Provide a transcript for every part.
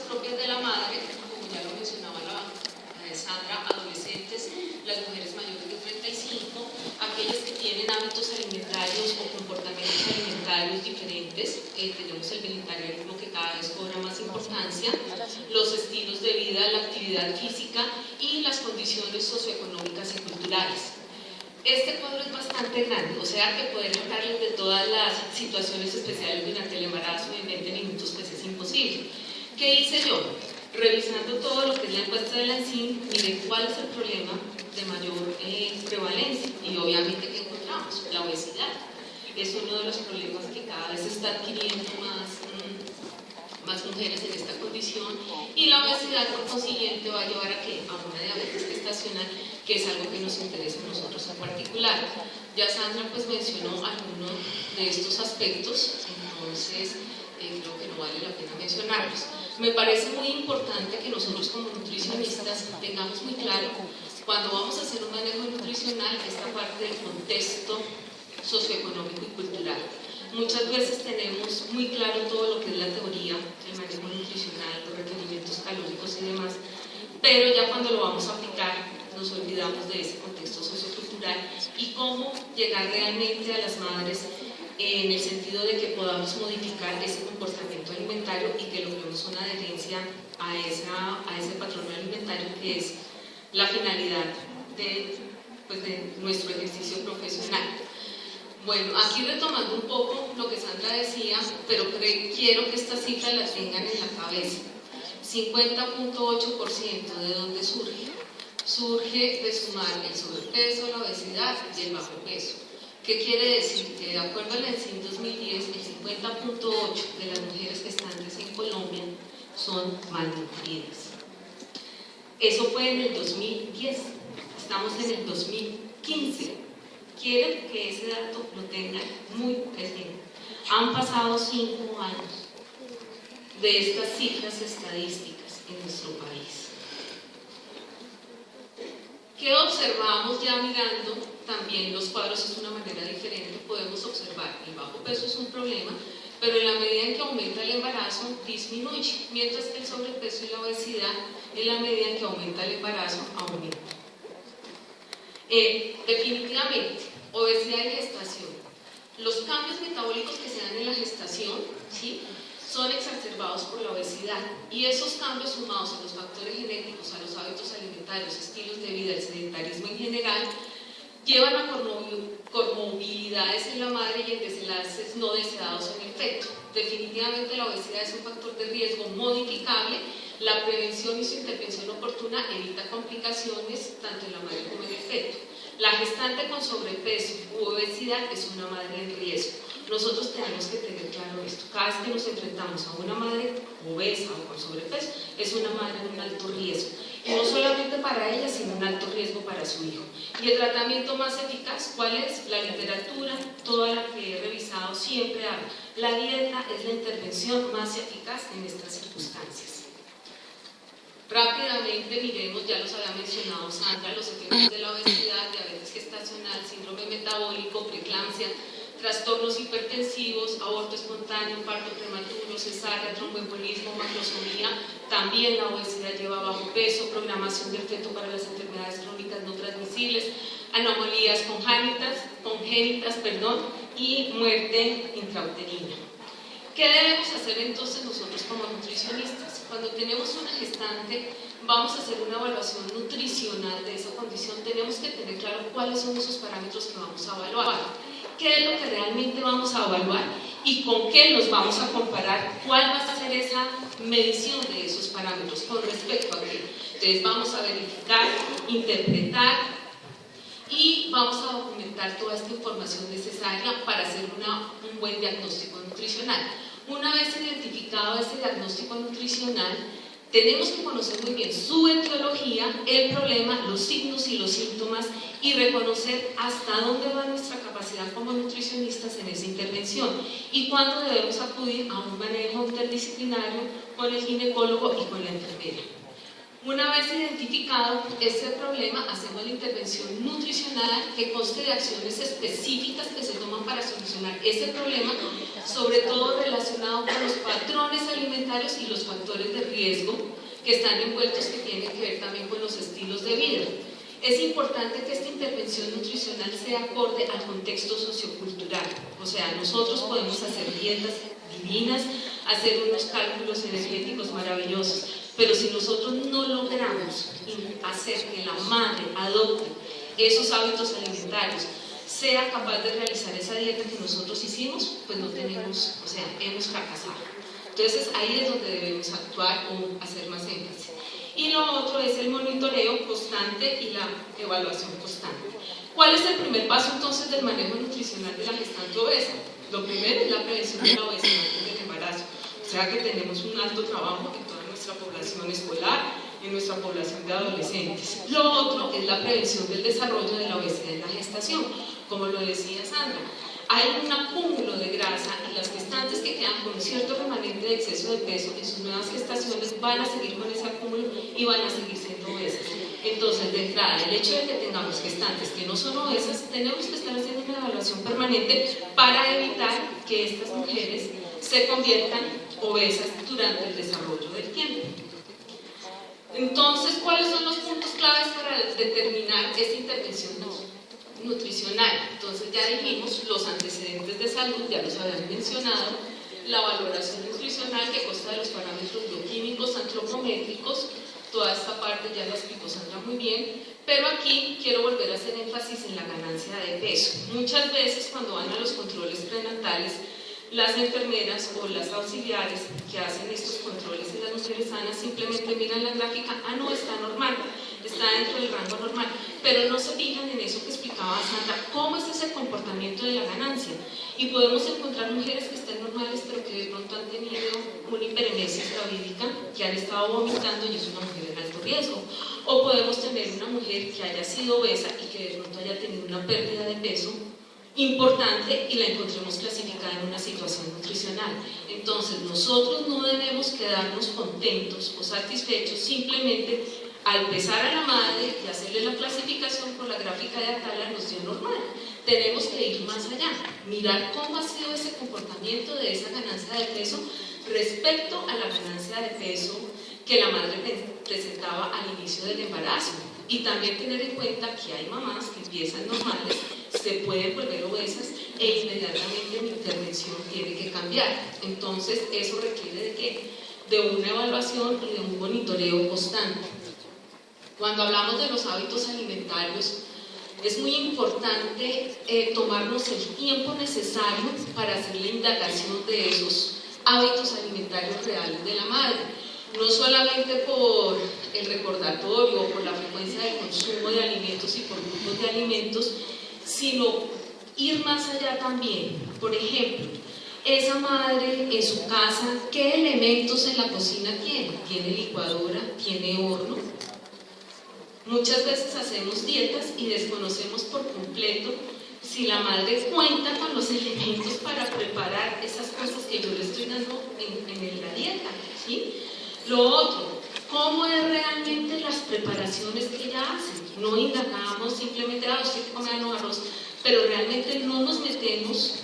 propias de la madre, como ya lo mencionaba la Sandra, adolescentes, las mujeres mayores de 35, aquellas que tienen hábitos alimentarios o comportamientos alimentarios diferentes, tenemos el vegetarianismo que cada vez cobra más importancia, los estilos de vida, la actividad física y las condiciones socioeconómicas y culturales. Este cuadro es bastante grande, o sea que poder hablarles de todas las situaciones especiales durante el embarazo en 20 minutos pues es imposible. ¿Qué hice yo? Revisando todo lo que es la encuesta de la ENSIN, miré cuál es el problema de mayor prevalencia y obviamente ¿qué encontramos? La obesidad. Es uno de los problemas que cada vez está adquiriendo más mujeres en esta condición, y la obesidad por consiguiente va a llevar a una diabetes gestacional, que es algo que nos interesa a nosotros en particular. Ya Sandra pues mencionó algunos de estos aspectos, entonces creo que no vale la pena mencionarlos. Me parece muy importante que nosotros como nutricionistas tengamos muy claro, cuando vamos a hacer un manejo nutricional, esta parte del contexto socioeconómico y cultural. Muchas veces tenemos muy claro todo lo que es la teoría, el manejo nutricional, los requerimientos calóricos y demás, pero ya cuando lo vamos a aplicar nos olvidamos de ese contexto sociocultural y cómo llegar realmente a las madres en el sentido de que podamos modificar ese comportamiento alimentario y que logremos una adherencia a ese patrón alimentario que es la finalidad de nuestro ejercicio profesional. Bueno, aquí retomando un poco lo que Sandra decía, pero quiero que esta cifra la tengan en la cabeza. 50.8% ¿de dónde surge? Surge de sumar el sobrepeso, la obesidad y el bajo peso. ¿Qué quiere decir? Que de acuerdo a la ENSIN 2010, el 50.8% de las mujeres gestantes en Colombia son malnutridas. Eso fue en el 2010, estamos en el 2015. Quiero que ese dato lo tengan muy presente. Han pasado 5 años de estas cifras estadísticas en nuestro país. ¿Qué observamos ya mirando también los cuadros? Es una manera diferente. Podemos observar el bajo peso es un problema, pero en la medida en que aumenta el embarazo disminuye, mientras que el sobrepeso y la obesidad, en la medida en que aumenta el embarazo, aumenta. Definitivamente, obesidad y gestación. Los cambios metabólicos que se dan en la gestación, ¿sí?, son exacerbados por la obesidad, y esos cambios sumados a los factores genéticos, a los hábitos alimentarios, estilos de vida, el sedentarismo en general, llevan a comorbilidades en la madre y en desenlaces no deseados en el feto. Definitivamente la obesidad es un factor de riesgo modificable. La prevención y su intervención oportuna evita complicaciones tanto en la madre como en el feto. La gestante con sobrepeso u obesidad es una madre en riesgo. Nosotros tenemos que tener claro esto. Cada vez que nos enfrentamos a una madre obesa o con sobrepeso, es una madre en un alto riesgo. Y no solamente para ella, sino un alto riesgo para su hijo. ¿Y el tratamiento más eficaz cuál es? La literatura, toda la que he revisado, siempre habla. La dieta es la intervención más eficaz en estas circunstancias. Rápidamente miremos, ya los había mencionado Sandra, los efectos de la obesidad, diabetes gestacional, síndrome metabólico, preeclampsia, trastornos hipertensivos, aborto espontáneo, parto prematuro, cesárea, tromboembolismo, macrosomía. También la obesidad lleva bajo peso, programación del feto para las enfermedades crónicas no transmisibles, anomalías congénitas, y muerte intrauterina. ¿Qué debemos hacer entonces nosotros como nutricionistas? Cuando tenemos una gestante, vamos a hacer una evaluación nutricional de esa condición. Tenemos que tener claro cuáles son esos parámetros que vamos a evaluar. ¿Qué es lo que realmente vamos a evaluar y con qué los vamos a comparar? ¿Cuál va a ser esa medición de esos parámetros con respecto a qué? Entonces vamos a verificar, interpretar y vamos a documentar toda esta información necesaria para hacer un buen diagnóstico nutricional. Una vez identificado ese diagnóstico nutricional, tenemos que conocer muy bien su etiología, el problema, los signos y los síntomas, y reconocer hasta dónde va nuestra capacidad como nutricionistas en esa intervención y cuándo debemos acudir a un manejo interdisciplinario con el ginecólogo y con la enfermera. Una vez identificado este problema, hacemos la intervención nutricional que conste de acciones específicas que se toman para solucionar ese problema, sobre todo relacionado con los patrones alimentarios y los factores de riesgo que están envueltos, que tienen que ver también con los estilos de vida. Es importante que esta intervención nutricional sea acorde al contexto sociocultural. O sea, nosotros podemos hacer dietas divinas, hacer unos cálculos energéticos maravillosos, pero si nosotros no logramos hacer que la madre adopte esos hábitos alimentarios, sea capaz de realizar esa dieta que nosotros hicimos, pues no tenemos, o sea, hemos fracasado. Entonces ahí es donde debemos actuar o hacer más énfasis. Y lo otro es el monitoreo constante y la evaluación constante. ¿Cuál es el primer paso entonces del manejo nutricional de la gestante obesa? Lo primero es la prevención de la obesidad y del embarazo. O sea que tenemos un alto trabajo en toda nuestra población escolar, en nuestra población de adolescentes. Lo otro es la prevención del desarrollo de la obesidad en la gestación. Como lo decía Sandra, hay un acúmulo de grasa y las gestantes que quedan con un cierto remanente de exceso de peso en sus nuevas gestaciones van a seguir con ese acúmulo y van a seguir siendo obesas. Entonces, de entrada, el hecho de que tengamos gestantes que no son obesas, tenemos que estar haciendo una evaluación permanente para evitar que estas mujeres se conviertan obesas durante el desarrollo del tiempo. Entonces, ¿cuáles son los puntos claves para determinar esta intervención nutricional? Entonces ya dijimos los antecedentes de salud, ya los habían mencionado, la valoración nutricional que consta de los parámetros bioquímicos, antropométricos, toda esta parte ya la explicó Sandra muy bien, pero aquí quiero volver a hacer énfasis en la ganancia de peso. Muchas veces cuando van a los controles prenatales, las enfermeras o las auxiliares que hacen estos controles en las mujeres sanas simplemente miran la gráfica, ah no, está normal, está dentro del rango normal, pero no se fijan en eso que explicaba Sandra, cómo es ese comportamiento de la ganancia. Y podemos encontrar mujeres que estén normales pero que de pronto han tenido una hiperemesis gravídica, que han estado vomitando y es una mujer en alto riesgo. O podemos tener una mujer que haya sido obesa y que de pronto haya tenido una pérdida de peso importante y la encontremos clasificada en una situación nutricional. Entonces nosotros no debemos quedarnos contentos o satisfechos simplemente al pesar a la madre y hacerle la clasificación por la gráfica de Atala nos dio normal. Tenemos que ir más allá, mirar cómo ha sido ese comportamiento de esa ganancia de peso respecto a la ganancia de peso que la madre presentaba al inicio del embarazo. Y también tener en cuenta que hay mamás que empiezan normales, se pueden volver obesas e inmediatamente mi intervención tiene que cambiar. Entonces eso requiere de ¿qué? De una evaluación y de un monitoreo constante. Cuando hablamos de los hábitos alimentarios, es muy importante tomarnos el tiempo necesario para hacer la indagación de esos hábitos alimentarios reales de la madre. No solamente por el recordatorio o por la frecuencia de consumo de alimentos y por grupos de alimentos, sino ir más allá también. Por ejemplo, esa madre en su casa, ¿qué elementos en la cocina tiene? ¿Tiene licuadora? ¿Tiene horno? Muchas veces hacemos dietas y desconocemos por completo si la madre cuenta con los elementos para preparar esas cosas que yo le estoy dando en la dieta, ¿sí? Lo otro, ¿cómo es realmente las preparaciones que ella hace? No indagamos simplemente, usted come arroz, pero realmente no nos metemos,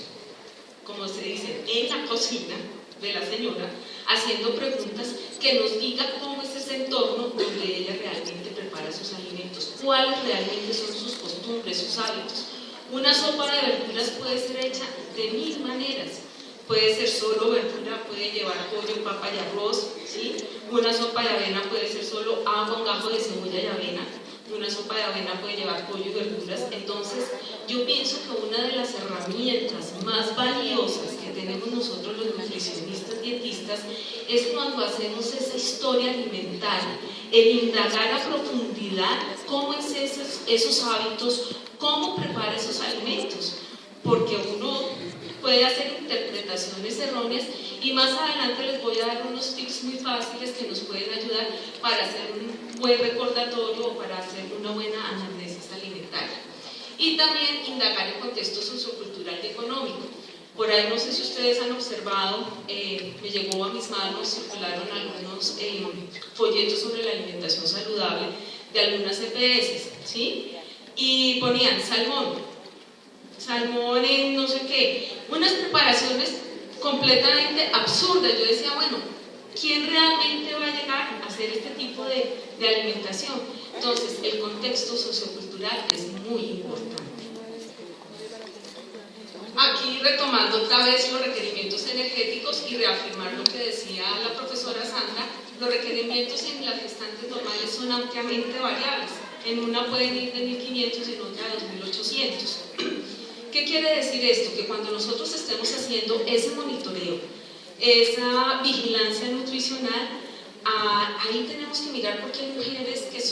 como se dice, en la cocina de la señora, haciendo preguntas que nos diga cómo es ese entorno donde ella realmente prepara sus alimentos, cuáles realmente son sus costumbres, sus hábitos. Una sopa de verduras puede ser hecha de 1000 maneras. Puede ser solo verdura, puede llevar pollo, papa y arroz, ¿sí? Una sopa de avena puede ser solo agua, un gajo de cebolla y avena. Una sopa de avena puede llevar pollo y verduras. Entonces, yo pienso que una de las herramientas más valiosas que tenemos nosotros los nutricionistas dietistas es cuando hacemos esa historia alimentaria, el indagar a profundidad cómo es esos hábitos, cómo prepara esos alimentos, porque uno puede hacer interpretaciones erróneas y más adelante les voy a dar unos tips muy fáciles que nos pueden ayudar para hacer un buen recordatorio o para hacer una buena anamnesis alimentaria. Y también indagar en contexto sociocultural y económico. Por ahí no sé si ustedes han observado, me llegó a mis manos, circularon algunos algunos folletos sobre la alimentación saludable de algunas EPS, ¿sí? Y ponían salmón en no sé qué, unas preparaciones completamente absurdas. Yo decía, bueno, ¿quién realmente va a llegar a hacer este tipo de alimentación? Entonces, el contexto sociocultural es muy importante. Aquí retomando otra vez los requerimientos energéticos y reafirmar lo que decía la profesora Sandra, los requerimientos en las gestantes normales son ampliamente variables. En una pueden ir de 1.500 y en otra de 2.800. ¿Qué quiere decir esto? Que cuando nosotros estemos haciendo ese monitoreo, esa vigilancia nutricional, ahí tenemos que mirar porque hay mujeres que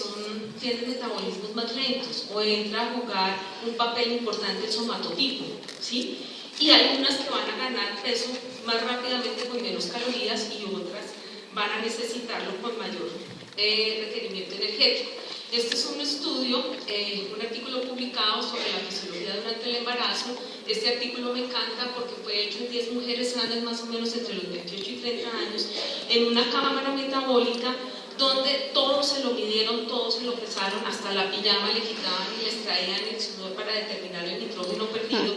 tienen metabolismos más lentos o entra a jugar un papel importante el somatotipo, ¿sí? Y hay unas que van a ganar peso más rápidamente con menos calorías y otras van a necesitarlo con mayor requerimiento energético. Este es un estudio, un artículo publicado sobre la fisiología durante el embarazo. Este artículo me encanta porque fue hecho en 10 mujeres sanas más o menos entre los 28 y 30 años en una cámara metabólica donde todos se lo midieron, todos se lo pesaron, hasta la pijama le quitaban y les traían el sudor para determinar el nitrógeno perdido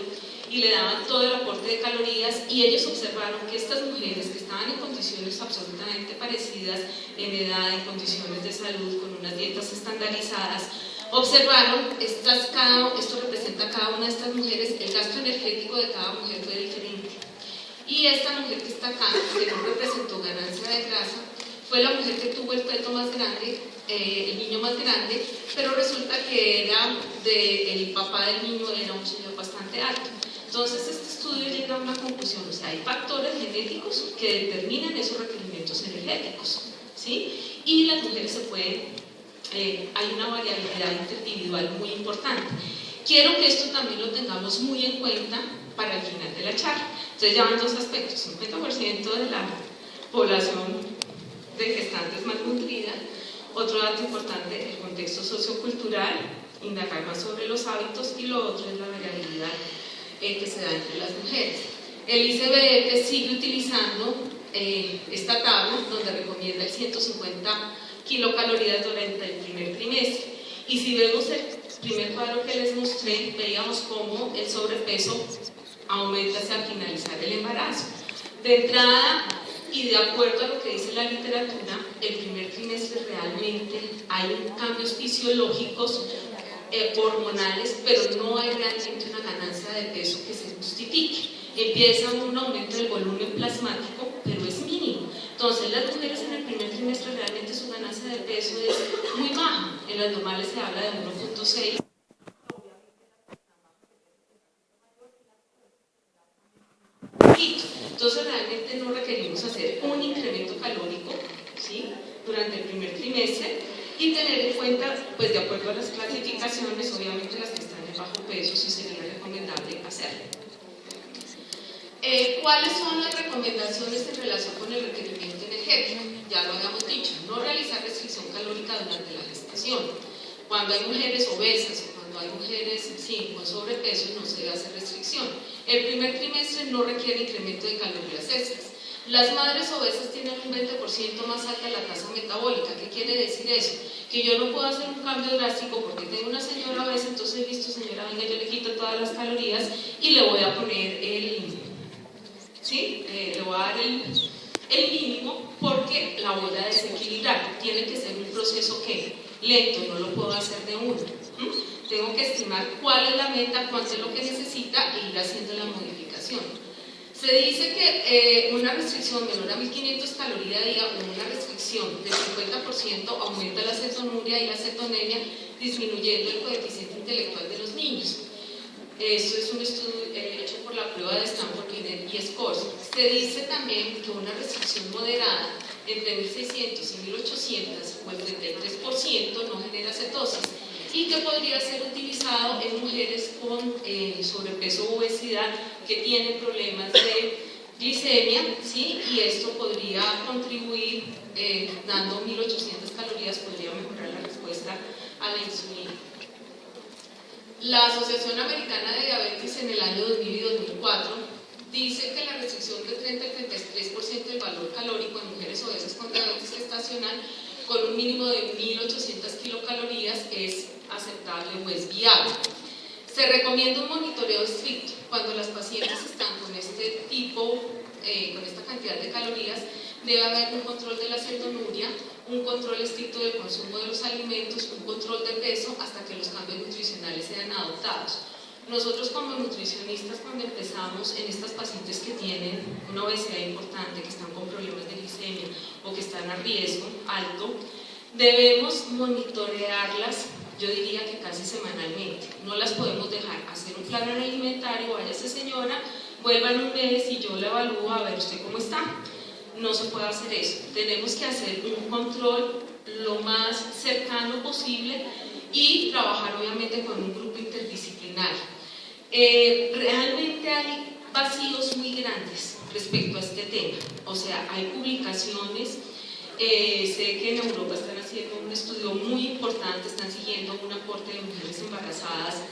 y le daban todo el aporte de calorías, y ellos observaron que estas mujeres que estaban en condiciones absolutamente parecidas en edad, en condiciones de salud, con unas dietas estandarizadas, observaron, esto representa a cada una de estas mujeres, el gasto energético de cada mujer fue diferente. Y esta mujer que está acá, que no representó ganancia de grasa, fue la mujer que tuvo el feto más grande, el niño más grande, pero resulta que el papá del niño era un señor bastante alto. Entonces este estudio llega a una conclusión, o sea, hay factores genéticos que determinan esos requerimientos energéticos, ¿sí? Y las mujeres hay una variabilidad interindividual muy importante. Quiero que esto también lo tengamos muy en cuenta para el final de la charla. Entonces ya van dos aspectos: 50% de la población de gestantes malnutrida. Otro dato importante, el contexto sociocultural, indagar más sobre los hábitos, y lo otro es la variabilidad que se da entre las mujeres. El ICBF sigue utilizando esta tabla donde recomienda el 150 kilocalorías durante el primer trimestre, y si vemos el primer cuadro que les mostré, veíamos cómo el sobrepeso aumenta hacia finalizar el embarazo. De entrada, y de acuerdo a lo que dice la literatura, el primer trimestre realmente hay cambios fisiológicos, hormonales, pero no hay realmente una ganancia de peso que se justifique. Empieza un aumento del volumen plasmático, pero es mínimo. Entonces las mujeres en el primer trimestre realmente su ganancia de peso es muy baja. En las normales se habla de 1.6. Entonces realmente no requerimos hacer un incremento calórico, ¿sí?, durante el primer trimestre, y tener en cuenta, pues de acuerdo a las clasificaciones, obviamente las que están en bajo peso sí sería recomendable hacerlo. ¿Cuáles son las recomendaciones en relación con el requerimiento energético? Ya lo habíamos dicho, no realizar restricción calórica durante la gestación. Cuando hay mujeres obesas o cuando hay mujeres con sobrepeso, no se debe hacer restricción. El primer trimestre no requiere incremento de calorías extras. Las madres obesas tienen un 20% más alta la tasa metabólica. ¿Qué quiere decir eso? Que yo no puedo hacer un cambio drástico porque tengo una señora obesa, entonces listo, señora, venga, yo le quito todas las calorías y le voy a poner le voy a dar el mínimo, porque la voy a desequilibrar. Tiene que ser un proceso lento, no lo puedo hacer de uno. Tengo que estimar cuál es la meta, cuánto es lo que necesita e ir haciendo la modificación. Se dice que una restricción menor a 1500 calorías al día o una restricción del 50% aumenta la cetonuria y la cetonemia, disminuyendo el coeficiente intelectual de los niños. Esto es un estudio hecho por la prueba de Stanford y Scores. Se dice también que una restricción moderada entre 1600 y 1800 o el 33% no genera cetosis, y que podría ser utilizado en mujeres con sobrepeso o obesidad que tienen problemas de glicemia, ¿sí? Y esto podría contribuir, dando 1800 calorías, podría mejorar la respuesta a la insulina. La Asociación Americana de Diabetes en el año 2000 y 2004 dice que la restricción del 30 al 33% del valor calórico en mujeres obesas con diabetes gestacional con un mínimo de 1800 kilocalorías es aceptable o es viable. Se recomienda un monitoreo estricto cuando las pacientes están con este tipo, con esta cantidad de calorías. Debe haber un control de la cetonuria, un control estricto del consumo de los alimentos, un control de peso hasta que los cambios nutricionales sean adoptados. Nosotros como nutricionistas, cuando empezamos en estas pacientes que tienen una obesidad importante, que están con problemas de glicemia o que están a riesgo alto, debemos monitorearlas, yo diría que casi semanalmente. No las podemos dejar hacer un plan alimentario, váyase señora, vuelva en un mes y yo la evalúo a ver usted cómo está. No se puede hacer eso. Tenemos que hacer un control lo más cercano posible y trabajar obviamente con un grupo interdisciplinario. Realmente hay vacíos muy grandes respecto a este tema. O sea, hay publicaciones, sé que en Europa están haciendo un estudio muy importante, están siguiendo un aporte de mujeres embarazadas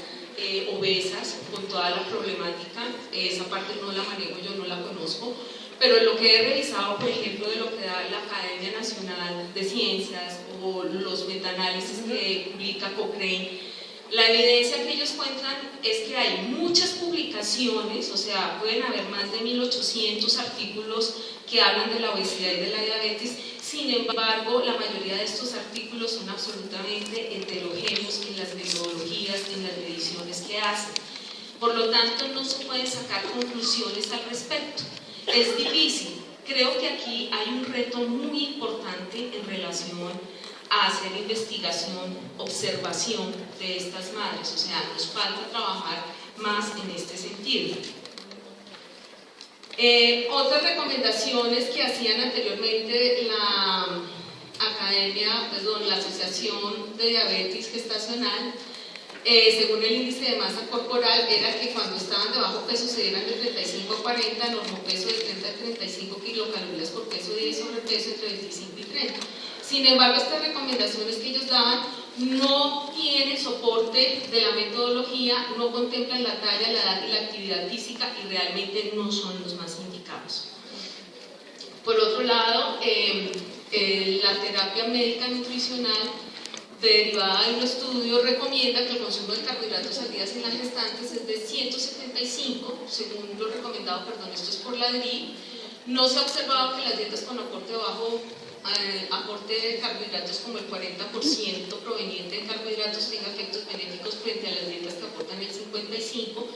obesas con toda la problemática. Esa parte no la manejo yo, no la conozco, pero lo que he revisado, por ejemplo, de lo que da la Academia Nacional de Ciencias o los metaanálisis que publica Cochrane, la evidencia que ellos cuentan es que hay muchas publicaciones, o sea, pueden haber más de 1800 artículos que hablan de la obesidad y de la diabetes. Sin embargo, la mayoría de estos artículos son absolutamente heterogéneos en las metodologías, en las mediciones que hacen. Por lo tanto, no se pueden sacar conclusiones al respecto. Es difícil. Creo que aquí hay un reto muy importante en relación a hacer investigación, observación de estas madres. O sea, nos falta trabajar más en este sentido. Otras recomendaciones que hacían anteriormente la Asociación de Diabetes Gestacional, según el índice de masa corporal, era que cuando estaban de bajo peso se dieran de 35 a 40, normopeso de 30 a 35 kilocalorías por peso día y sobrepeso entre 25 y 30. Sin embargo, estas recomendaciones que ellos daban no tienen soporte de la metodología, no contemplan la talla, la edad y la actividad física y realmente no son los más indicados. Por otro lado, la terapia médica nutricional derivada de un estudio recomienda que el consumo de carbohidratos al día en las gestantes es de 175, según lo recomendado, esto es por la DRI. No se ha observado que las dietas con aporte bajo aporte de carbohidratos como el 40% proveniente de carbohidratos tenga efectos benéficos frente a las dietas que aportan el 55%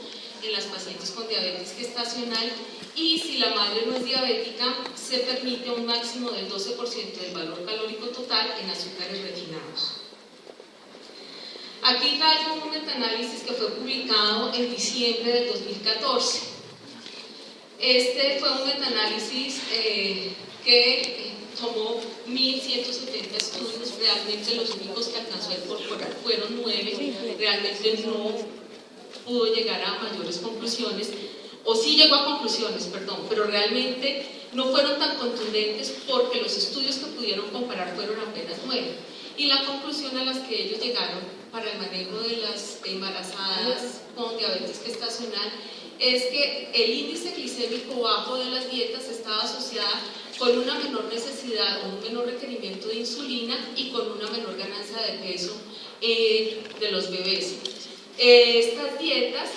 en las pacientes con diabetes gestacional, y si la madre no es diabética se permite un máximo del 12% del valor calórico total en azúcares refinados. Aquí traigo un metaanálisis que fue publicado en diciembre del 2014. Este fue un metaanálisis que tomó 1170 estudios. Realmente los únicos que alcanzó a incorporar fueron 9, realmente no pudo llegar a mayores conclusiones, o sí llegó a conclusiones, perdón, pero realmente no fueron tan contundentes porque los estudios que pudieron comparar fueron apenas 9. Y la conclusión a las que ellos llegaron para el manejo de las embarazadas con diabetes gestacional es que el índice glicémico bajo de las dietas estaba asociada con una menor necesidad o un menor requerimiento de insulina y con una menor ganancia de peso de los bebés. Estas dietas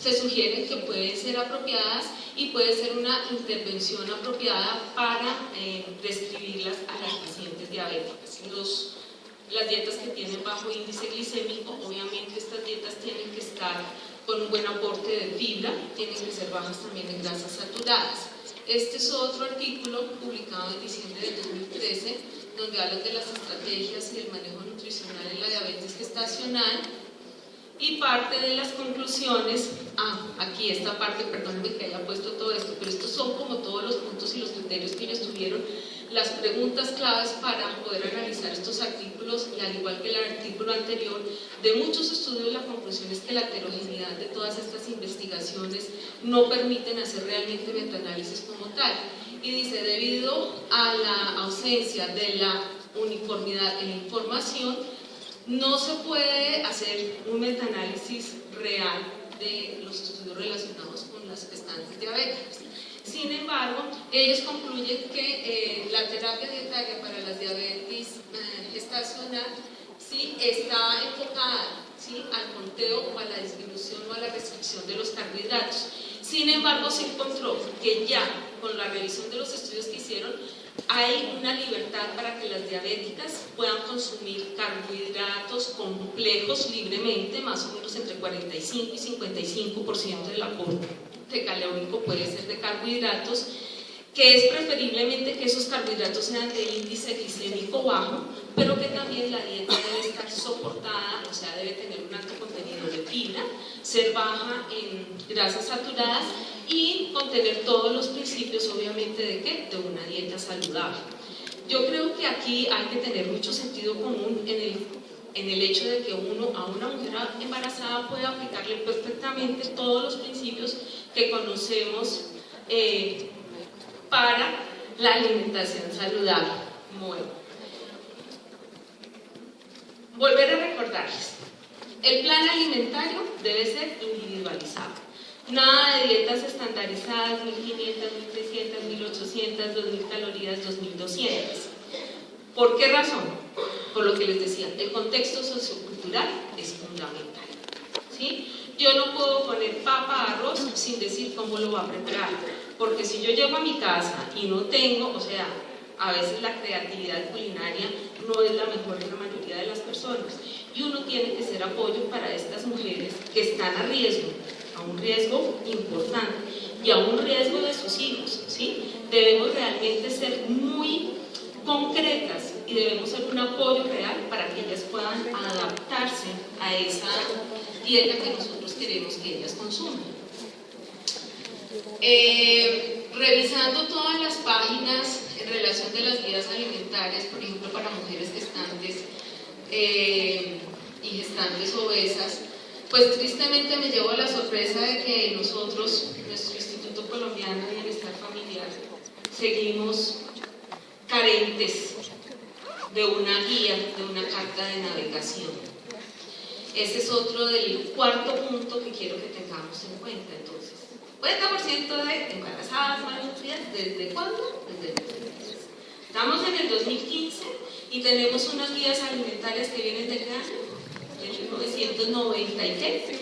se sugieren que pueden ser apropiadas y puede ser una intervención apropiada para prescribirlas a las pacientes diabéticas. Las dietas que tienen bajo índice glicémico, obviamente estas dietas tienen que estar con un buen aporte de fibra, tienen que ser bajas también en grasas saturadas. Este es otro artículo publicado en diciembre de 2013, donde hablan de las estrategias y el manejo nutricional en la diabetes gestacional. Y parte de las conclusiones, aquí esta parte, perdónenme que haya puesto todo esto, pero estos son como todos los puntos y los criterios que ellos tuvieron, las preguntas claves para poder analizar estos artículos, y al igual que el artículo anterior, de muchos estudios la conclusión es que la heterogeneidad de todas estas investigaciones no permiten hacer realmente metaanálisis como tal. Y dice, debido a la ausencia de la uniformidad en la información, no se puede hacer un metaanálisis real de los estudios relacionados con las gestantes diabéticas. Sin embargo, ellos concluyen que la terapia dietaria para las diabéticas nacional, ¿sí?, está enfocada, ¿sí?, al conteo o a la disminución o a la restricción de los carbohidratos. Sin embargo, se encontró que ya con la revisión de los estudios que hicieron, hay una libertad para que las diabéticas puedan consumir carbohidratos complejos libremente, más o menos entre 45 y 55% del aporte calórico puede ser de carbohidratos, que es preferiblemente que esos carbohidratos sean de índice glicémico bajo, pero que también la dieta debe estar soportada, o sea, debe tener un alto contenido de fibra, ser baja en grasas saturadas y contener todos los principios, obviamente, ¿de qué? De una dieta saludable. Yo creo que aquí hay que tener mucho sentido común en el hecho de que uno a una mujer embarazada puede aplicarle perfectamente todos los principios que conocemos para la alimentación saludable. Bueno, volver a recordarles, el plan alimentario debe ser individualizado. Nada de dietas estandarizadas, 1500, 1300, 1800, 2000 calorías, 2200. ¿Por qué razón? Por lo que les decía, el contexto sociocultural es fundamental, ¿sí? Yo no puedo poner papa, arroz sin decir cómo lo va a preparar, porque si yo llego a mi casa y no tengo, o sea, a veces la creatividad culinaria no es la mejor en la mayoría de las personas, y uno tiene que ser apoyo para estas mujeres que están a riesgo, a un riesgo importante, y a un riesgo de sus hijos, ¿sí? Debemos realmente ser muy concretas y debemos ser un apoyo real para que ellas puedan adaptarse a esa dieta que nosotros queremos que ellas consuman. Revisando todas las páginas en relación de las guías alimentarias, por ejemplo para mujeres gestantes y gestantes obesas, pues tristemente me llevo la sorpresa de que nosotros, nuestro Instituto Colombiano de Bienestar Familiar, seguimos carentes de una guía, de una carta de navegación. Ese es otro del cuarto punto que quiero que tengamos en cuenta. Entonces, 50% de embarazadas malnutridas, ¿desde cuándo? Desde el 2015. Estamos en el 2015 y tenemos unas guías alimentarias que vienen de qué año? De 1990 y qué?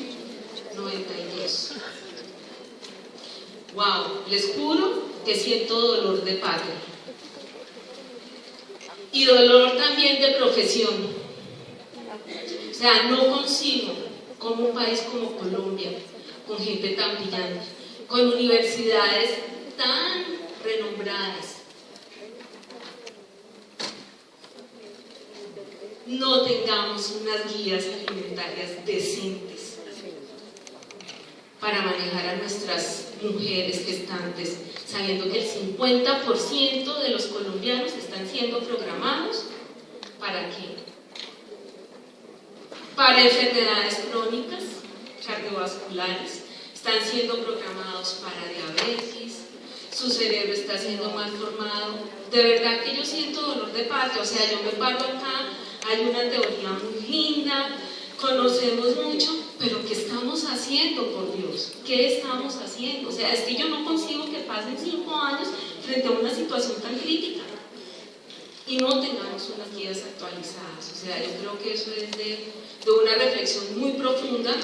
92. Wow, les juro que siento dolor de patria. Y dolor también de profesión. O sea, no consigo como un país como Colombia, con gente tan brillante, con universidades tan renombradas, no tengamos unas guías alimentarias decentes para manejar a nuestras mujeres gestantes, sabiendo que el 50% de los colombianos están siendo programados ¿para qué? Para enfermedades crónicas, cardiovasculares, están siendo programados para diabetes, su cerebro está siendo mal formado. De verdad que yo siento dolor de patria, o sea, yo me paro acá, hay una teoría muy linda, conocemos mucho, pero ¿qué estamos haciendo, por Dios? ¿Qué estamos haciendo? O sea, es que yo no consigo que pasen 5 años frente a una situación tan crítica y no tengamos unas guías actualizadas. O sea, yo creo que eso es de una reflexión muy profunda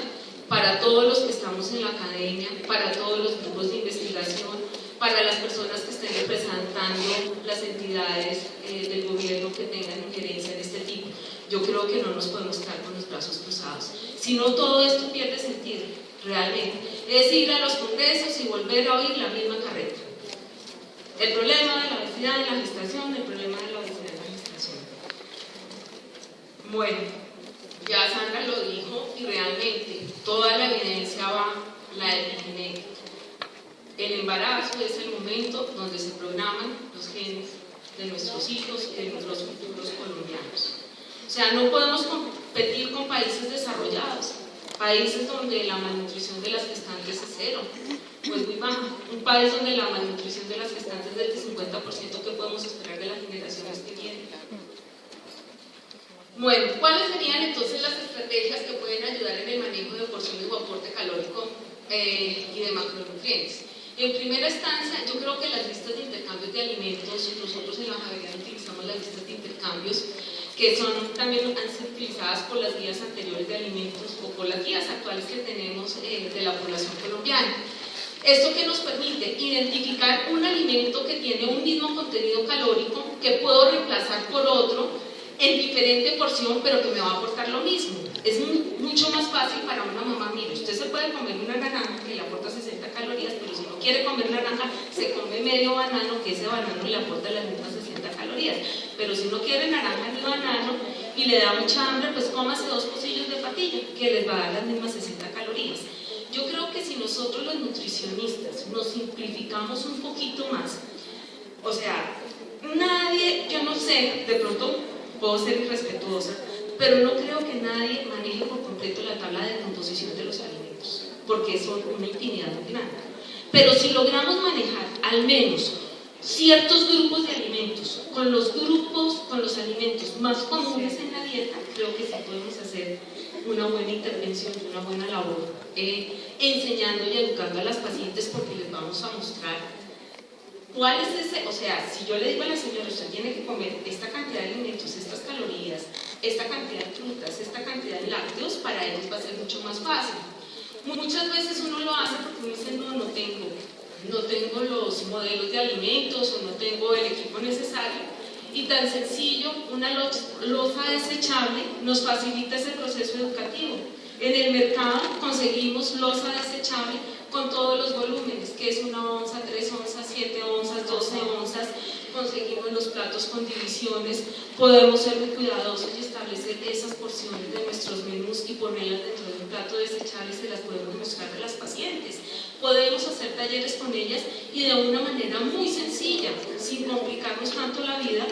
para todos los que estamos en la academia, para todos los grupos de investigación, para las personas que estén representando las entidades del gobierno que tengan injerencia en este tipo. Yo creo que no nos podemos quedar con los brazos cruzados. Si no, todo esto pierde sentido, realmente. Es ir a los congresos y volver a oír la misma carreta. El problema de la obesidad en la gestación, el problema de la obesidad en la gestación. Bueno, ya Sandra lo dijo y realmente toda la evidencia va, la epigenética. El embarazo es el momento donde se programan los genes de nuestros hijos y de nuestros futuros colombianos. O sea, no podemos competir con países desarrollados, países donde la malnutrición de las gestantes es cero, pues muy baja. Un país donde la malnutrición de las gestantes es del 50% que podemos esperar de las generaciones que vienen. Bueno, ¿cuáles serían entonces las estrategias que pueden ayudar en el manejo de porciones o aporte calórico y de macronutrientes? En primera instancia, yo creo que las listas de intercambios de alimentos, nosotros en la Javeriana utilizamos las listas de intercambios, que son también han sido utilizadas por las guías anteriores de alimentos o por las guías actuales que tenemos de la población colombiana. Esto que nos permite identificar un alimento que tiene un mismo contenido calórico que puedo reemplazar por otro en diferente porción, pero que me va a aportar lo mismo. Es mucho más fácil para una mamá. Mire, usted se puede comer una naranja que le aporta 60 calorías, pero si no quiere comer naranja, se come medio banano, que ese banano le aporta las mismas 60 calorías. Pero si no quiere naranja ni banano y le da mucha hambre, pues cómase 2 pocillos de patilla, que les va a dar las mismas 60 calorías. Yo creo que si nosotros los nutricionistas nos simplificamos un poquito más, o sea, nadie, yo no sé, de pronto puedo ser irrespetuosa, pero no creo que nadie maneje por completo la tabla de composición de los alimentos, porque son una infinidad muy grande. Pero si logramos manejar al menos ciertos grupos de alimentos con los alimentos más comunes en la dieta, creo que sí podemos hacer una buena intervención, una buena labor, enseñando y educando a las pacientes, porque les vamos a mostrar cuál es ese, o sea, si yo le digo a la señora, usted tiene que comer esta cantidad de alimentos, estas calorías, esta cantidad de frutas, esta cantidad de lácteos, para ellos va a ser mucho más fácil. Muchas veces uno lo hace porque uno dice, no tengo los modelos de alimentos o no tengo el equipo necesario, y tan sencillo, una loza desechable nos facilita ese proceso educativo. En el mercado conseguimos loza desechable con todos los volúmenes, que es 1 onza, 3 onzas, 7 onzas, 12 onzas, conseguimos los platos con divisiones, podemos ser muy cuidadosos y establecer esas porciones de nuestros menús y ponerlas dentro de un plato desechable, se las podemos mostrar a las pacientes. Podemos hacer talleres con ellas y de una manera muy sencilla, sin complicarnos tanto la vida,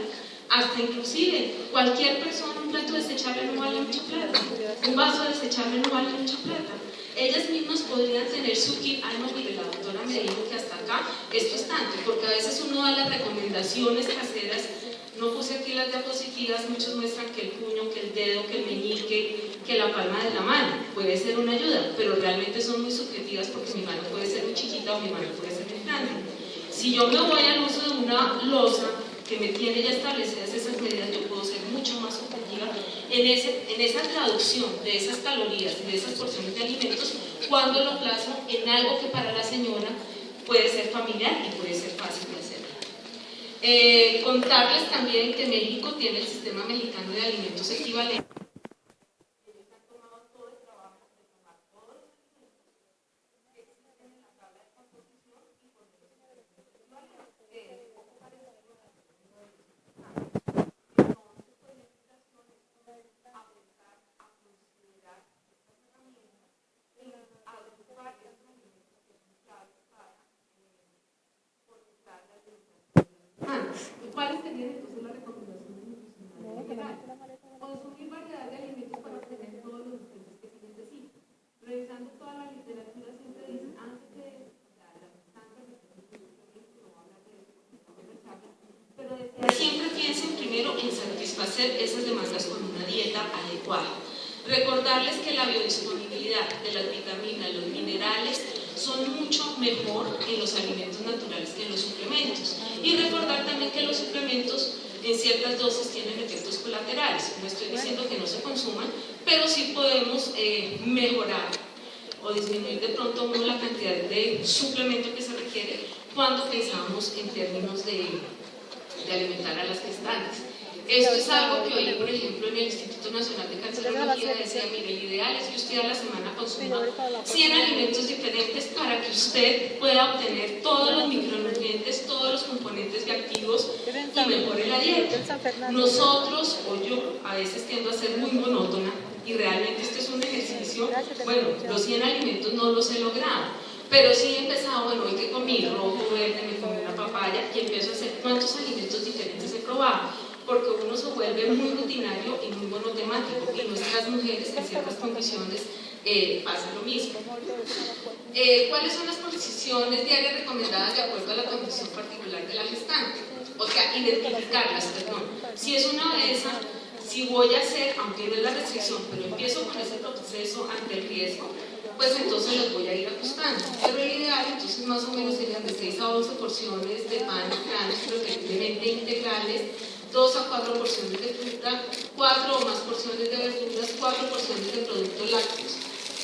hasta inclusive cualquier persona, un plato desechable no vale mucha plata, un vaso desechable no vale mucha plata. Ellas mismas podrían tener su kit. Ay, no, mire, la doctora me dijo que hasta acá esto es tanto, porque a veces uno da las recomendaciones caseras. No puse aquí las diapositivas, muchos muestran que el puño, que el dedo, que el meñique, que la palma de la mano puede ser una ayuda, pero realmente son muy subjetivas, porque mi mano puede ser muy chiquita o mi mano puede ser muy grande. Si yo me voy al uso de una loza que me tiene ya establecidas esas medidas, yo puedo ser mucho más objetiva en esa traducción de esas calorías, de esas porciones de alimentos, cuando lo plasmo en algo que para la señora puede ser familiar y puede ser fácil de hacer. Contarles también que México tiene el Sistema Mexicano de Alimentos Equivalentes. ¿Cuáles serían entonces las recomendaciones nutricionales? Consumir variedad de alimentos para obtener todos los nutrientes que se necesitan. Revisando toda la literatura siempre dicen, antes de la sustancia, pero siempre piensen primero en satisfacer esas demandas con una dieta adecuada. Recordarles que la biodisponibilidad de las vitaminas, los minerales, son mucho mejor en los alimentos naturales que en los suplementos. Y recordar también que los suplementos en ciertas dosis tienen efectos colaterales. No estoy diciendo que no se consuman, pero sí podemos mejorar o disminuir de pronto la cantidad de suplemento que se requiere cuando pensamos en términos de alimentar a las gestantes. Esto es algo que hoy, por ejemplo, en el Instituto Nacional de Cancerología decía, mire, el ideal es que usted a la semana consuma 100 alimentos diferentes para que usted pueda obtener todos los micronutrientes, todos los componentes bioactivos y mejore la dieta. Nosotros, o yo, a veces tiendo a ser muy monótona y realmente esto es un ejercicio, bueno, los 100 alimentos no los he logrado, pero sí he empezado, bueno, hoy que comí rojo, verde, me comí una papaya y empiezo a hacer cuántos alimentos diferentes he probado, porque uno se vuelve muy rutinario y muy monotemático, y nuestras mujeres en ciertas condiciones pasa lo mismo. ¿Cuáles son las posiciones diarias recomendadas de acuerdo a la condición particular de la gestante? O sea, identificarlas, perdón. Si es una obesa, si voy a hacer, aunque no es la restricción, pero empiezo con ese proceso ante el riesgo, pues entonces los voy a ir ajustando. Pero el ideal, entonces, más o menos serían de 6 a 11 porciones de pan, granos, preferiblemente integrales, 2 a 4 porciones de fruta, 4 o más porciones de verduras, 4 porciones de productos lácteos.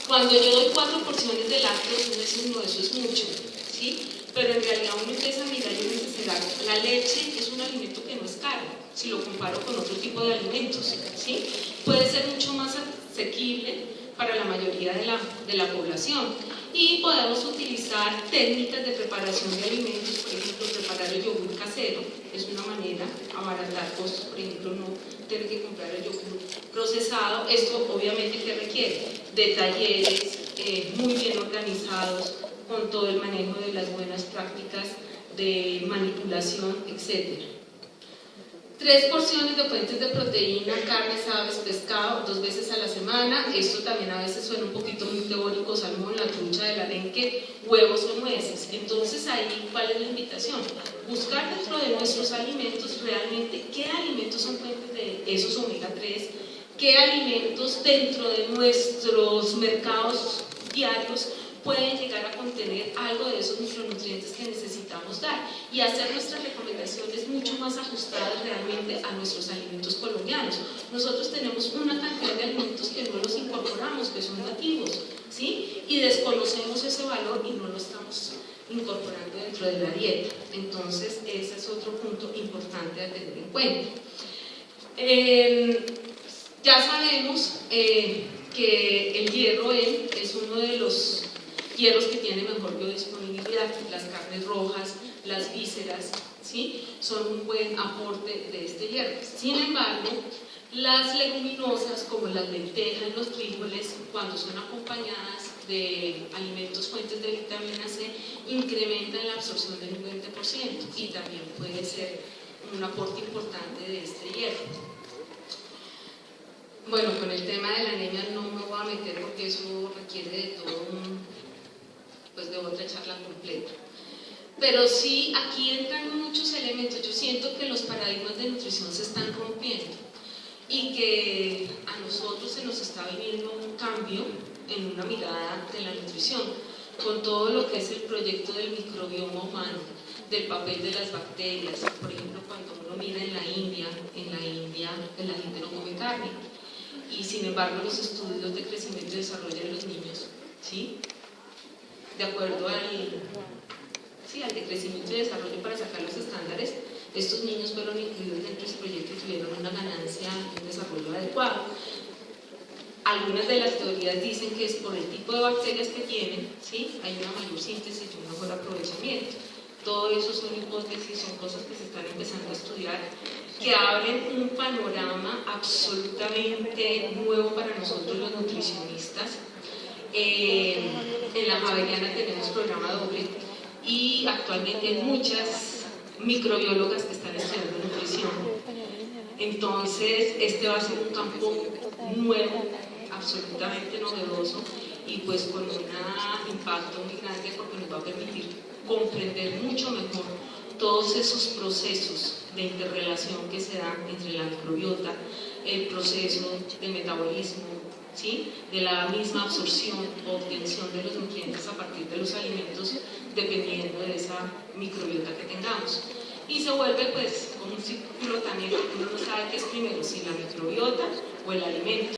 Cuando yo doy 4 porciones de lácteos, uno dice, no, eso es mucho, ¿sí? Pero en realidad uno empieza a mirar y uno dice, la leche es un alimento que no es caro, si lo comparo con otro tipo de alimentos, ¿sí? Puede ser mucho más asequible para la mayoría de la población. Y podemos utilizar técnicas de preparación de alimentos, por ejemplo, preparar el yogur casero, es una manera de abaratar costos, por ejemplo, no tener que comprar el yogur procesado. Esto obviamente que requiere de talleres muy bien organizados, con todo el manejo de las buenas prácticas de manipulación, etc. 3 porciones de fuentes de proteína, carnes, aves, pescado, 2 veces a la semana. Esto también a veces suena un poquito muy teórico: salmón, la trucha, el arenque, huevos o nueces. Entonces ahí, ¿cuál es la invitación? Buscar dentro de nuestros alimentos realmente qué alimentos son fuentes de esos omega 3, qué alimentos dentro de nuestros mercados diarios pueden llegar a contener algo de esos micronutrientes que necesitamos dar, y hacer nuestras recomendaciones mucho más ajustadas realmente a nuestros alimentos colombianos. Nosotros tenemos una cantidad de alimentos que no los incorporamos, que son nativos, ¿sí? Y desconocemos ese valor y no lo estamos incorporando dentro de la dieta. Entonces ese es otro punto importante a tener en cuenta. Ya sabemos que el hierro es uno de los hierros que tiene mejor biodisponibilidad. Las carnes rojas, las vísceras, ¿sí? Son un buen aporte de este hierro. Sin embargo, las leguminosas como las lentejas, los frijoles, cuando son acompañadas de alimentos fuentes de vitamina C, incrementan la absorción del 20% y también puede ser un aporte importante de este hierro. Bueno, con el tema de la anemia no me voy a meter porque eso requiere de todo de otra charla completa. Pero sí, aquí entran muchos elementos. Yo siento que los paradigmas de nutrición se están rompiendo y que a nosotros se nos está viniendo un cambio en una mirada de la nutrición, con todo lo que es el proyecto del microbioma humano, del papel de las bacterias. Por ejemplo, cuando uno mira en la India la gente no come carne, y sin embargo los estudios de crecimiento y desarrollo de los niños, ¿sí? De acuerdo al de crecimiento y desarrollo, para sacar los estándares, estos niños fueron incluidos dentro de ese proyecto y tuvieron una ganancia y un desarrollo adecuado. Algunas de las teorías dicen que es por el tipo de bacterias que tienen, ¿sí? Hay una mayor síntesis y un mejor aprovechamiento. Todo eso son hipótesis, son cosas que se están empezando a estudiar, que abren un panorama absolutamente nuevo para nosotros los nutricionistas. En la Javeriana tenemos programa doble y actualmente hay muchas microbiólogas que están estudiando nutrición. Entonces este va a ser un campo nuevo, absolutamente novedoso, y pues con un impacto muy grande, porque nos va a permitir comprender mucho mejor todos esos procesos de interrelación que se dan entre la microbiota, el proceso de metabolismo, ¿sí? De la misma absorción o obtención de los nutrientes a partir de los alimentos, dependiendo de esa microbiota que tengamos. Y se vuelve pues como un círculo también, porque uno no sabe qué es primero, si la microbiota o el alimento.